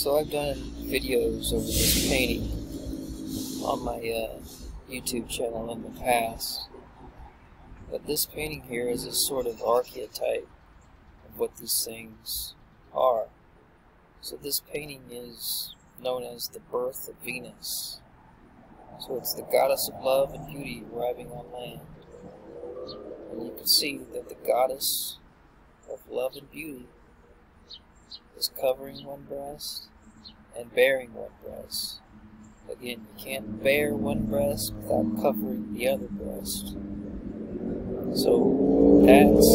So I've done videos over this painting on my YouTube channel in the past, but this painting here is a sort of archetype of what these things are. So this painting is known as the birth of Venus. So it's the goddess of love and beauty arriving on land. And you can see that the goddess of love and beauty is covering one breast and bearing one breast. Again, you can't bear one breast without covering the other breast. So that's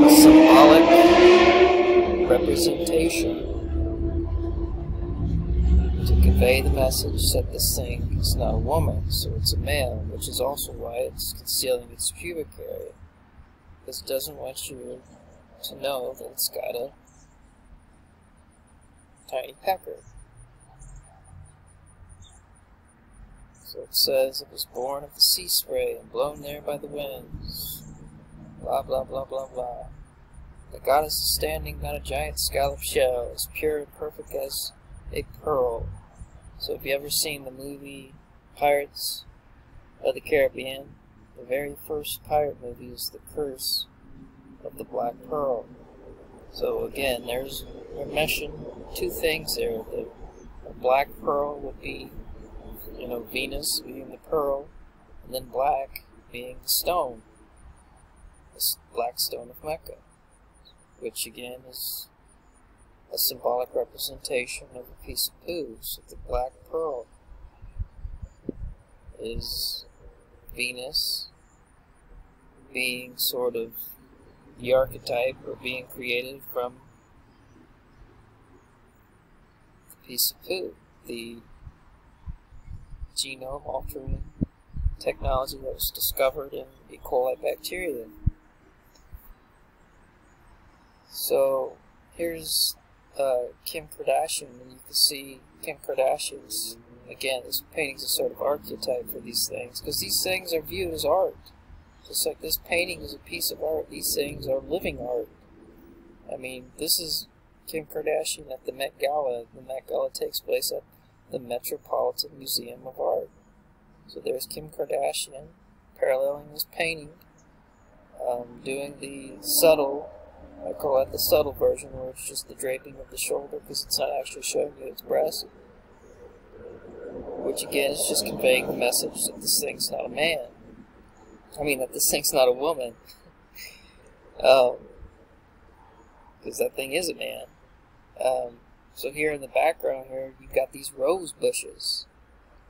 a symbolic representation to convey the message that this thing is not a woman, so it's a male, which is also why it's concealing its pubic area, because it doesn't want you to know that it's got a tiny pecker. So it says it was born of the sea spray and blown there by the winds. Blah blah blah blah blah. The goddess is standing on a giant scallop shell, as pure and perfect as a pearl. So if you ever seen the movie Pirates of the Caribbean, the very first pirate movie is The Curse of the Black Pearl. So again, we're meshing two things there. The black pearl would be, Venus being the pearl, and then black being the stone, the black stone of Mecca, which again is a symbolic representation of a piece of poo. So the black pearl is Venus being sort of the archetype, or being created from the piece of poo, the genome altering technology that was discovered in E. coli bacteria. So here's Kim Kardashian, and you can see Kim Kardashian's, again, this painting's a sort of archetype for these things, because these things are viewed as art. Just like this painting is a piece of art, these things are living art. I mean, this is Kim Kardashian at the Met Gala. The Met Gala takes place at the Metropolitan Museum of Art. So there's Kim Kardashian paralleling this painting, doing the subtle, I call it the subtle version, where it's just the draping of the shoulder, because it's not actually showing you its breast. Which again is just conveying the message that this thing's not a man. I mean, that this thing's not a woman. Because that thing is a man. So here in the background here, you've got these rose bushes.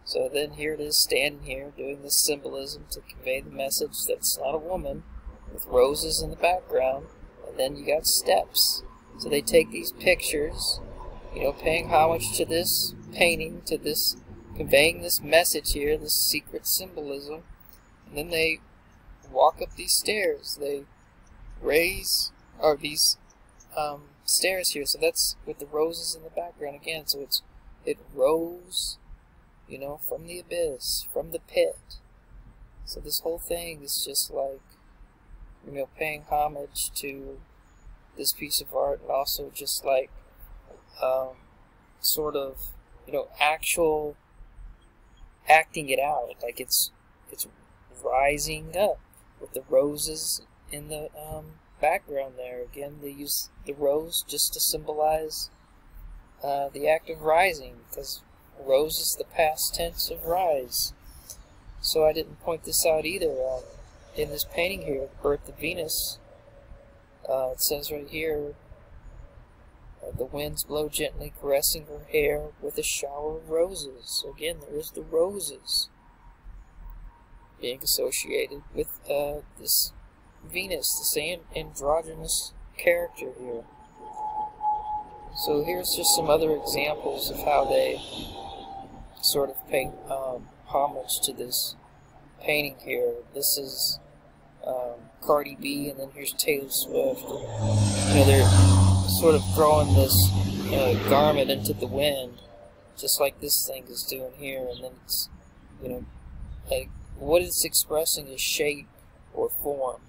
So then here it is standing here doing this symbolism to convey the message that it's not a woman, with roses in the background, and then you got steps. So they take these pictures, paying homage to this painting, to this, conveying this message here, this secret symbolism, and then they walk up these stairs. They raise, or these stairs here, so that's with the roses in the background again. So it rose, from the abyss, from the pit. So this whole thing is just like, paying homage to this piece of art, and also just like sort of, actual acting it out, like it's rising up with the roses in the background there. Again, they use the rose just to symbolize the act of rising, because rose is the past tense of rise. So I didn't point this out either. In this painting here, the birth of Venus, it says right here, the winds blow gently, caressing her hair with a shower of roses. So again, there is the roses being associated with this Venus, this androgynous character here. So here's just some other examples of how they sort of pay homage to this painting here. This is Cardi B, and then here's Taylor Swift. They're sort of throwing this garment into the wind, just like this thing is doing here, and then it's, like what it's expressing is shape or form.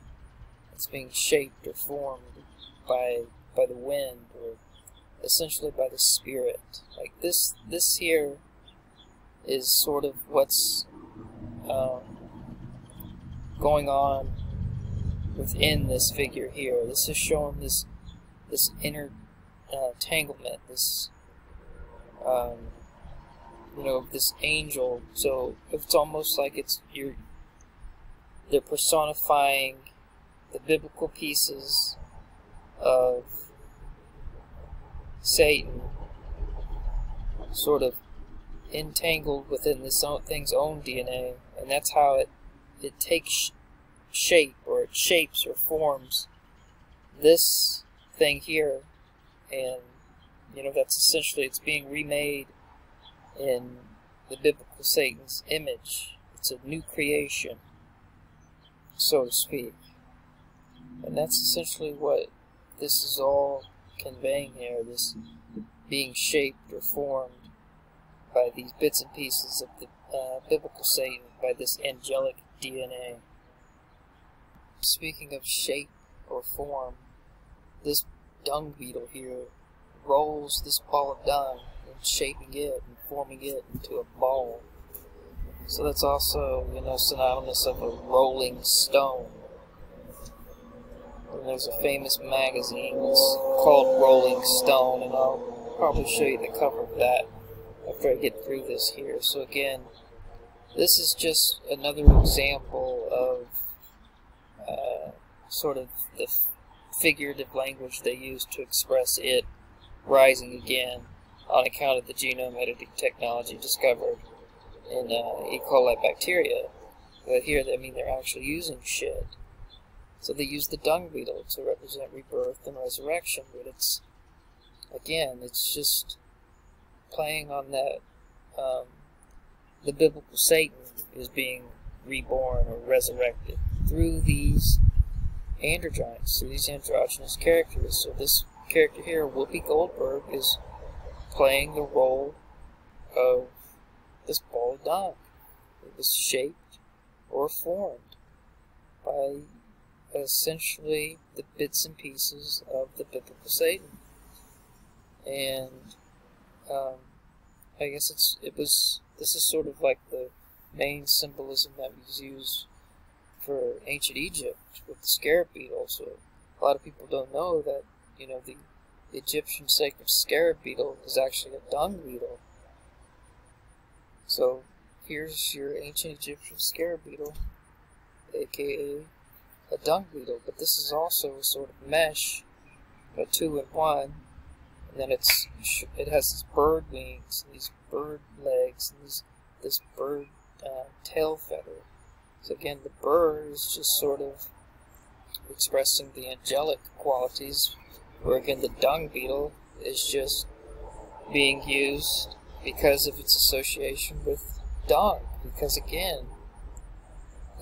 It's being shaped or formed by the wind, or essentially by the spirit. Like this here is sort of what's going on within this figure here. This is showing this inner entanglement, this you know, this angel. So it's almost like they're personifying the biblical pieces of Satan, sort of entangled within this thing's own DNA, and that's how it takes shape, or it shapes or forms this thing here. And you know, that's essentially, it's being remade in the biblical Satan's image. It's a new creation, so to speak. And that's essentially what this is all conveying here, this being shaped or formed by these bits and pieces of the biblical Satan, by this angelic DNA. Speaking of shape or form, this dung beetle here rolls this ball of dung and shaping it and forming it into a ball. So that's also, you know, synonymous of a rolling stone. And there's a famous magazine that's called Rolling Stone, and I'll probably show you the cover of that after I get through this here. So again, this is just another example of sort of the figurative language they use to express it rising again on account of the genome editing technology discovered in E. coli bacteria. But here, I mean, they're actually using shit. So they use the dung beetle to represent rebirth and resurrection, but it's, again, it's just playing on that, the biblical Satan is being reborn or resurrected through these androgynes, through these androgynous characters. So this character here, Whoopi Goldberg, is playing the role of this ball of dung. It was shaped or formed by essentially the bits and pieces of the biblical Satan. And I guess this is sort of like the main symbolism that was used for ancient Egypt with the scarab beetle. So a lot of people don't know that, you know, the Egyptian sacred scarab beetle is actually a dung beetle. So here's your ancient Egyptian scarab beetle, aka a dung beetle, but this is also a sort of mesh, a 2-in-1, and then it has these bird wings, and these bird legs, and this bird tail feather. So again, the bird is just sort of expressing the angelic qualities, where again the dung beetle is just being used because of its association with dung. Because again,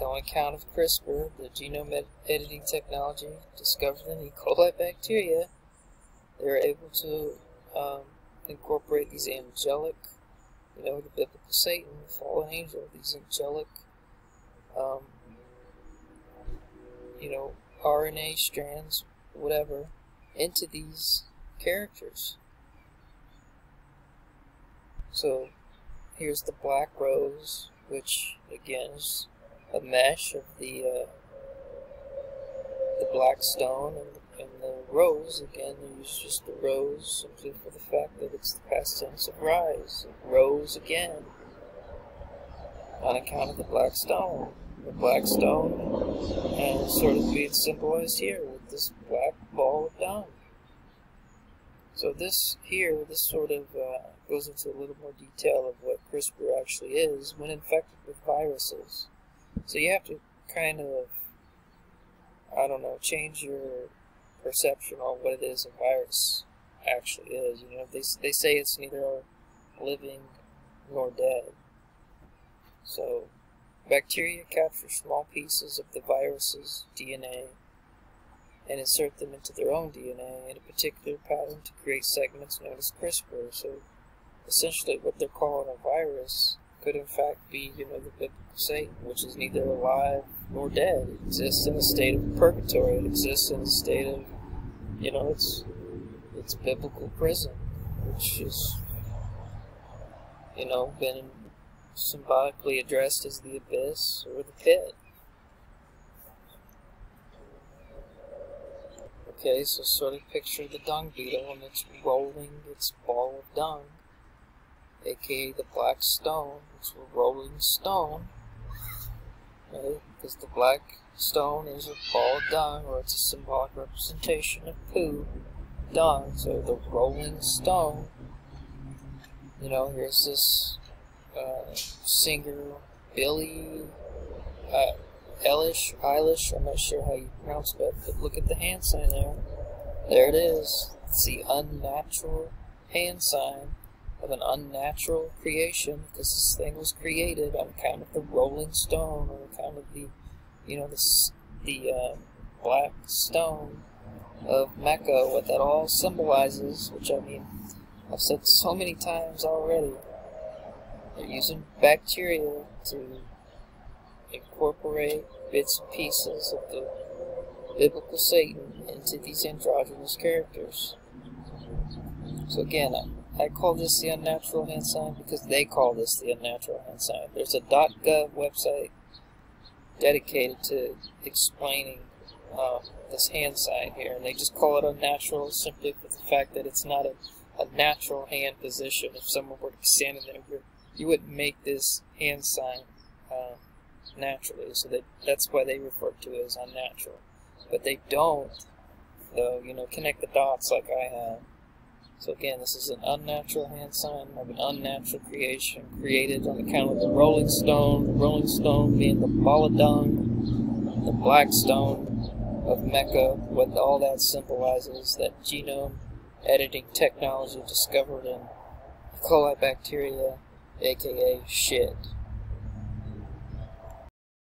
on account of CRISPR, the genome editing technology discovered in E. coli bacteria, they were able to incorporate these angelic, you know, the biblical Satan, the fallen angel, these angelic, you know, RNA strands, whatever, into these characters. So here's the black rose, which again is a mesh of the black stone and the rose. Again, they use just the rose simply for the fact that it's the past tense of rise. Rose again, on account of the black stone. The black stone, and sort of being symbolized here with this black ball of dung. So this here, this sort of goes into a little more detail of what CRISPR actually is when infected with viruses. So you have to kind of, I don't know, change your perception on what it is a virus actually is. You know, they say it's neither living nor dead. So bacteria capture small pieces of the virus's DNA and insert them into their own DNA in a particular pattern to create segments known as CRISPR. So essentially what they're calling a virus could in fact be, you know, the biblical Satan, which is neither alive nor dead. It exists in a state of purgatory. It exists in a state of, you know, it's its biblical prison, which is, been symbolically addressed as the abyss or the pit. Okay, so sort of picture the dung beetle, and it's rolling its ball of dung, aka the black stone. It's a rolling stone, right? Because the black stone is a ball of dung, or it's a symbolic representation of poo, dung. So the rolling stone, here's this singer, Billie Eilish, I'm not sure how you pronounce it, but look at the hand sign there. There it is. It's the unnatural hand sign of an unnatural creation, because this thing was created on account of the rolling stone, on account of the black stone of Mecca, what that all symbolizes, which, I mean, I've said so many times already. They're using bacteria to incorporate bits and pieces of the biblical Satan into these androgynous characters. So again, I call this the unnatural hand sign because they call this the unnatural hand sign. There's a .gov website dedicated to explaining this hand sign here, and they just call it unnatural simply for the fact that it's not a natural hand position. If someone were to be standing there, you wouldn't make this hand sign naturally, so that's why they refer to it as unnatural. But they don't, though, connect the dots like I have. So again, this is an unnatural hand sign of an unnatural creation created on account of the rolling stone being the ball of dung, the black stone of Mecca, what all that symbolizes, that genome editing technology discovered in E. coli bacteria, aka shit.